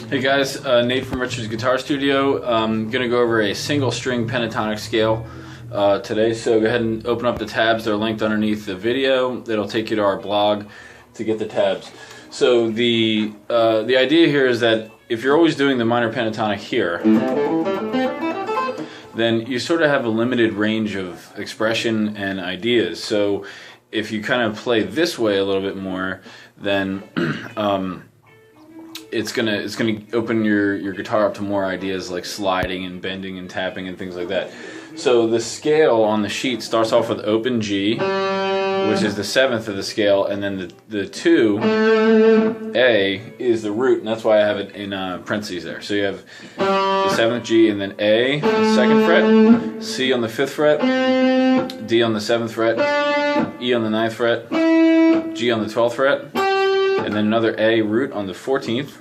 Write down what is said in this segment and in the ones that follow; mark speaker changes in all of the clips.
Speaker 1: Hey guys, Nate from Richard's Guitar Studio. I'm going to go over a single string pentatonic scale today, so go ahead and open up the tabs. They're linked underneath the video. It'll take you to our blog to get the tabs. So the idea here is that if you're always doing the minor pentatonic here, then you sort of have a limited range of expression and ideas. So if you kind of play this way a little bit more, then it's gonna open your guitar up to more ideas like sliding and bending and tapping and things like that. So the scale on the sheet starts off with open G, which is the 7th of the scale, and then the 2, A, is the root, and that's why I have it in parentheses there. So you have the 7th G, and then A on the 2nd fret, C on the 5th fret, D on the 7th fret, E on the 9th fret, G on the 12th fret, and then another A root on the 14th,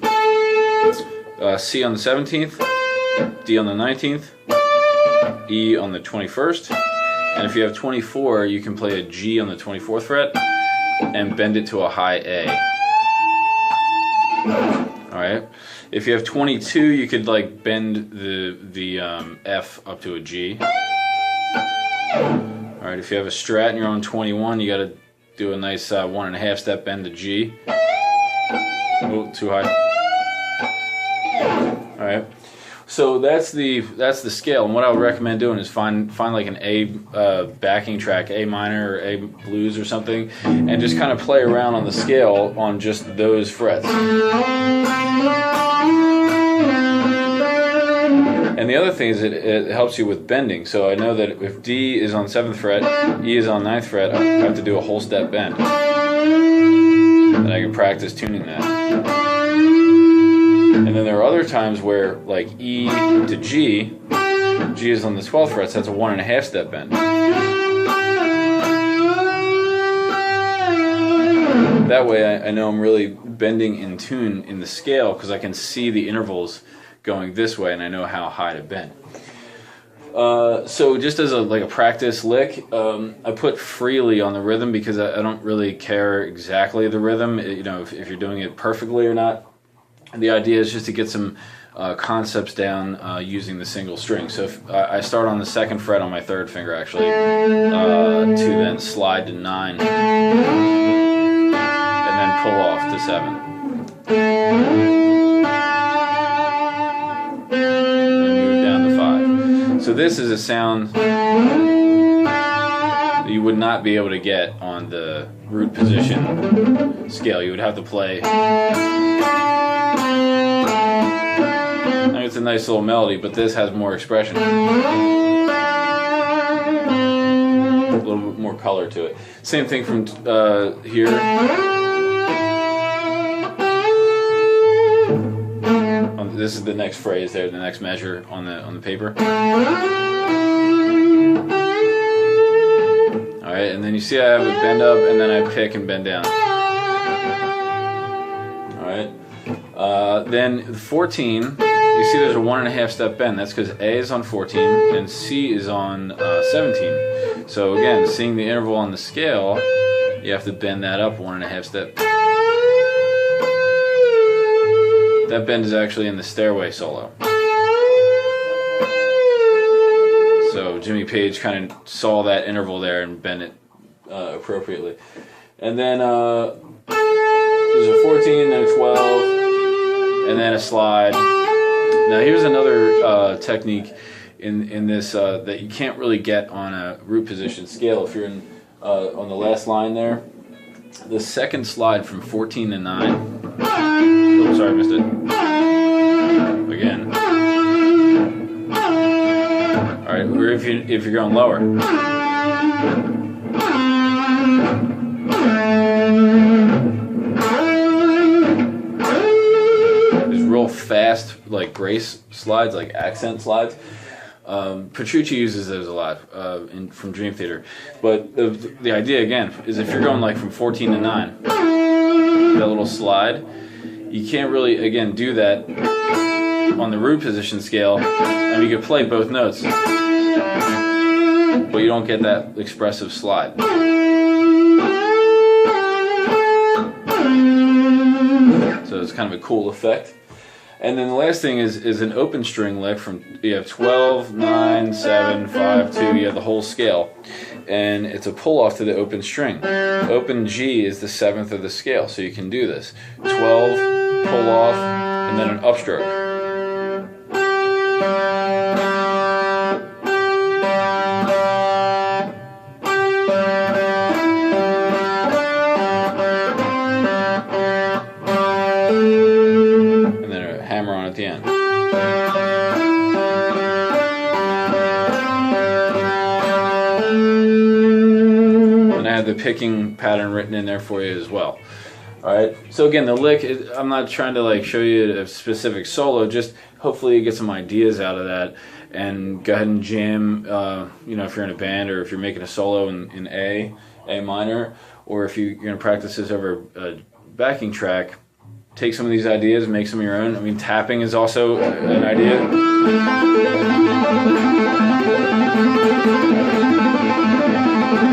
Speaker 1: C on the 17th, D on the 19th, E on the 21st, and if you have 24, you can play a G on the 24th fret and bend it to a high A. Alright, if you have 22, you could like bend the F up to a G. Alright, if you have a Strat and you're on 21, you gotta do a nice 1.5 step bend to G. Oh, too high. Alright, so that's the scale, and what I would recommend doing is find like an A backing track, A minor or A blues or something, and just kind of play around on the scale on just those frets. And the other thing is it helps you with bending. So I know that if D is on 7th fret, E is on 9th fret, I have to do a whole step bend. And I can practice tuning that. And then there are other times where, like E to G, G is on the 12th fret, so that's a 1.5 step bend. That way I know I'm really bending in tune in the scale because I can see the intervals going this way and I know how high to bend. So just as a practice lick, I put freely on the rhythm because I don't really care exactly the rhythm, you know, if you're doing it perfectly or not. The idea is just to get some concepts down using the single string. So if I start on the 2nd fret on my 3rd finger actually, to then slide to 9, and then pull off to 7. So this is a sound that you would not be able to get on the root position scale. You would have to play. I mean, it's a nice little melody, but this has more expression. A little bit more color to it. Same thing from here. This is the next phrase there, the next measure on the paper. Alright, and then you see I have it bend up and then I pick and bend down. Alright. Then 14, you see there's a 1.5 step bend. That's because A is on 14 and C is on 17. So again, seeing the interval on the scale, you have to bend that up 1.5 step. That bend is actually in the Stairway solo. So Jimmy Page kind of saw that interval there and bent it appropriately. And then there's a 14, then a 12, and then a slide. Now here's another technique in this that you can't really get on a root position scale. If you're on the last line there, the 2nd slide from 14 to 9. Oh, sorry, I missed it. Again. Alright, or if you're going lower. There's real fast, like grace slides, like accent slides. Petrucci uses those a lot from Dream Theater. But the idea, again, is if you're going like from 14 to 9, that little slide, you can't really, again, do that on the root position scale. I mean, you could play both notes, but you don't get that expressive slide. So it's kind of a cool effect. And then the last thing is an open string lick from, you have 12, 9, 7, 5, 2, you have the whole scale. And it's a pull off to the open string. Open G is the 7th of the scale, so you can do this. 12, pull off, and then an upstroke. At the end. And I have the picking pattern written in there for you as well. Alright, so again, the lick, I'm not trying to like show you a specific solo, just hopefully you get some ideas out of that and go ahead and jam, you know, if you're in a band or if you're making a solo in A minor, or if you're going to practice this over a backing track. Take some of these ideas and make some of your own. I mean, tapping is also an idea.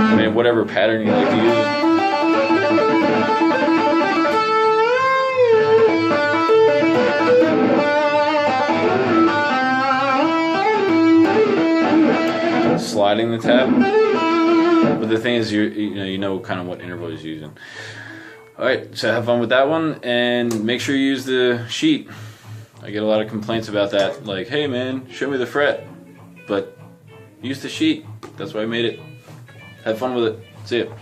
Speaker 1: I mean, whatever pattern you like to use. Sliding the tap. But the thing is, you know kind of what interval he's using. Alright, so have fun with that one, and make sure you use the sheet. I get a lot of complaints about that, like, hey man, show me the fret. But use the sheet, that's why I made it. Have fun with it. See ya.